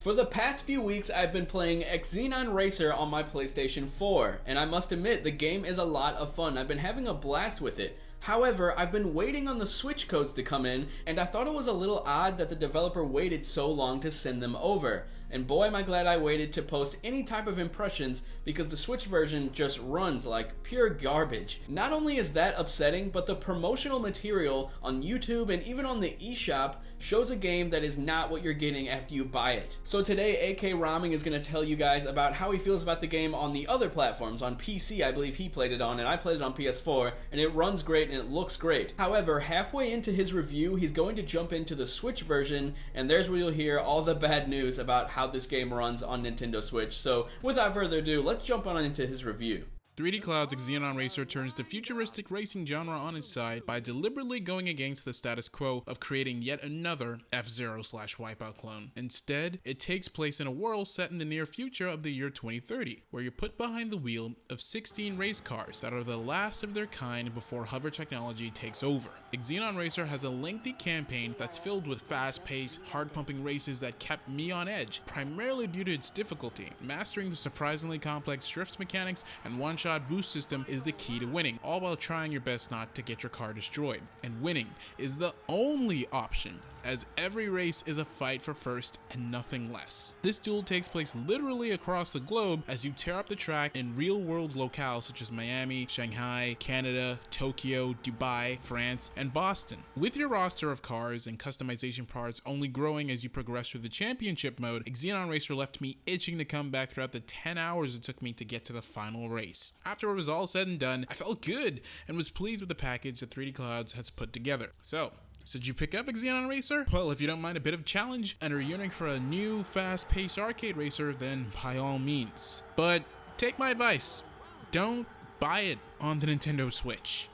For the past few weeks, I've been playing Xenon Racer on my PlayStation 4, and I must admit, the game is a lot of fun. I've been having a blast with it. However, I've been waiting on the Switch codes to come in, and I thought it was a little odd that the developer waited so long to send them over. And boy am I glad I waited to post any type of impressions, because the Switch version just runs like pure garbage. Not only is that upsetting, but the promotional material on YouTube and even on the eShop shows a game that is not what you're getting after you buy it. So today, AK Raming is going to tell you guys about how he feels about the game on the other platforms. On PC, I believe he played it on, and I played it on PS4, and it runs great and it looks great. However, halfway into his review, he's going to jump into the Switch version, and there's where you'll hear all the bad news about how this game runs on Nintendo Switch. So without further ado, let's jump on into his review. 3D Cloud's Xenon Racer turns the futuristic racing genre on its side by deliberately going against the status quo of creating yet another F-Zero/Wipeout clone. Instead, it takes place in a world set in the near future of the year 2030, where you're put behind the wheel of 16 race cars that are the last of their kind before hover technology takes over. Xenon Racer has a lengthy campaign that's filled with fast-paced, hard-pumping races that kept me on edge, primarily due to its difficulty. Mastering the surprisingly complex drift mechanics and one-shot boost system is the key to winning, all while trying your best not to get your car destroyed. And winning is the only option, as every race is a fight for first and nothing less. This duel takes place literally across the globe as you tear up the track in real-world locales such as Miami, Shanghai, Canada, Tokyo, Dubai, France, and Boston. With your roster of cars and customization parts only growing as you progress through the championship mode, Xenon Racer left me itching to come back throughout the 10 hours it took me to get to the final race. After it was all said and done, I felt good and was pleased with the package that 3D Clouds has put together. So did you pick up Xenon Racer? Well, if you don't mind a bit of challenge and are yearning for a new fast-paced arcade racer, then by all means. But take my advice, don't buy it on the Nintendo Switch.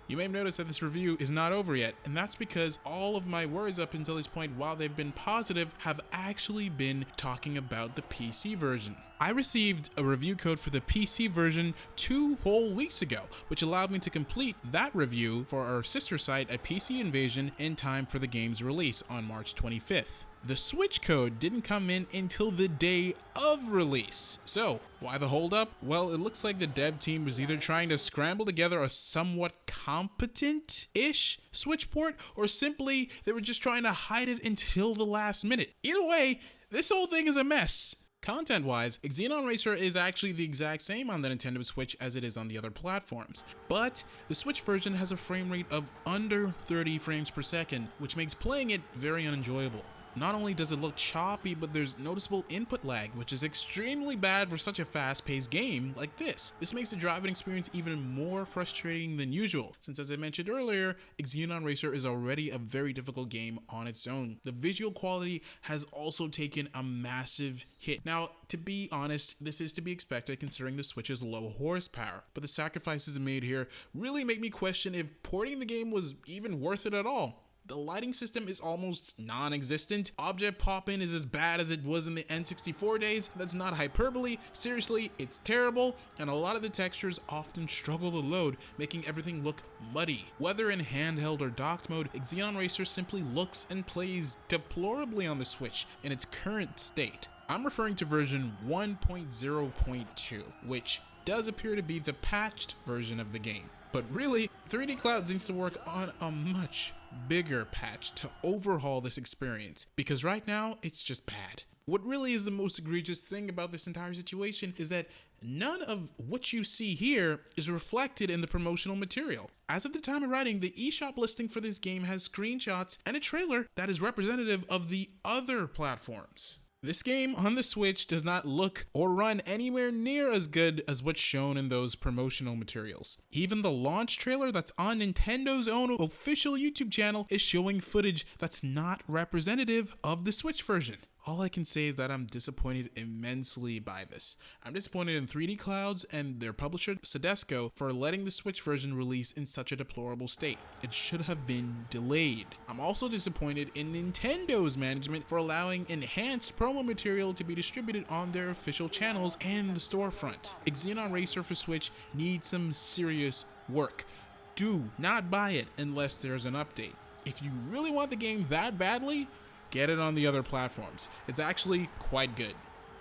You may have noticed that this review is not over yet, and that's because all of my words up until this point, while they've been positive, have actually been talking about the PC version. I received a review code for the PC version 2 whole weeks ago, which allowed me to complete that review for our sister site at PC Invasion in time for the game's release on March 25th. The Switch code didn't come in until the day of release. So, why the holdup? Well, it looks like the dev team was either trying to scramble together a somewhat competent-ish Switch port, or simply they were just trying to hide it until the last minute. Either way, this whole thing is a mess. Content-wise, Xenon Racer is actually the exact same on the Nintendo Switch as it is on the other platforms, but the Switch version has a frame rate of under 30 frames per second, which makes playing it very unenjoyable. Not only does it look choppy, but there's noticeable input lag, which is extremely bad for such a fast-paced game like this. This makes the driving experience even more frustrating than usual, since as I mentioned earlier, Xenon Racer is already a very difficult game on its own. The visual quality has also taken a massive hit. Now, to be honest, this is to be expected considering the Switch's low horsepower, but the sacrifices made here really make me question if porting the game was even worth it at all. The lighting system is almost non-existent. Object pop-in is as bad as it was in the N64 days. That's not hyperbole. Seriously, it's terrible, and a lot of the textures often struggle to load, making everything look muddy. Whether in handheld or docked mode, Xenon Racer simply looks and plays deplorably on the Switch in its current state. I'm referring to version 1.0.2, which does appear to be the patched version of the game. But really, 3D Cloud needs to work on a much bigger patch to overhaul this experience, because right now, it's just bad. What really is the most egregious thing about this entire situation is that none of what you see here is reflected in the promotional material. As of the time of writing, the eShop listing for this game has screenshots and a trailer that is representative of the other platforms. This game on the Switch does not look or run anywhere near as good as what's shown in those promotional materials. Even the launch trailer that's on Nintendo's own official YouTube channel is showing footage that's not representative of the Switch version. All I can say is that I'm disappointed immensely by this. I'm disappointed in 3D Clouds and their publisher Sedesco for letting the Switch version release in such a deplorable state. It should have been delayed. I'm also disappointed in Nintendo's management for allowing enhanced promo material to be distributed on their official channels and the storefront. Xenon Racer for Switch needs some serious work. Do not buy it unless there's an update. If you really want the game that badly, get it on the other platforms. It's actually quite good.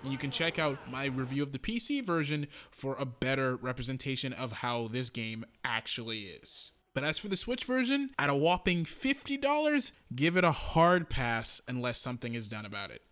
And you can check out my review of the PC version for a better representation of how this game actually is. But as for the Switch version, at a whopping $50, give it a hard pass unless something is done about it.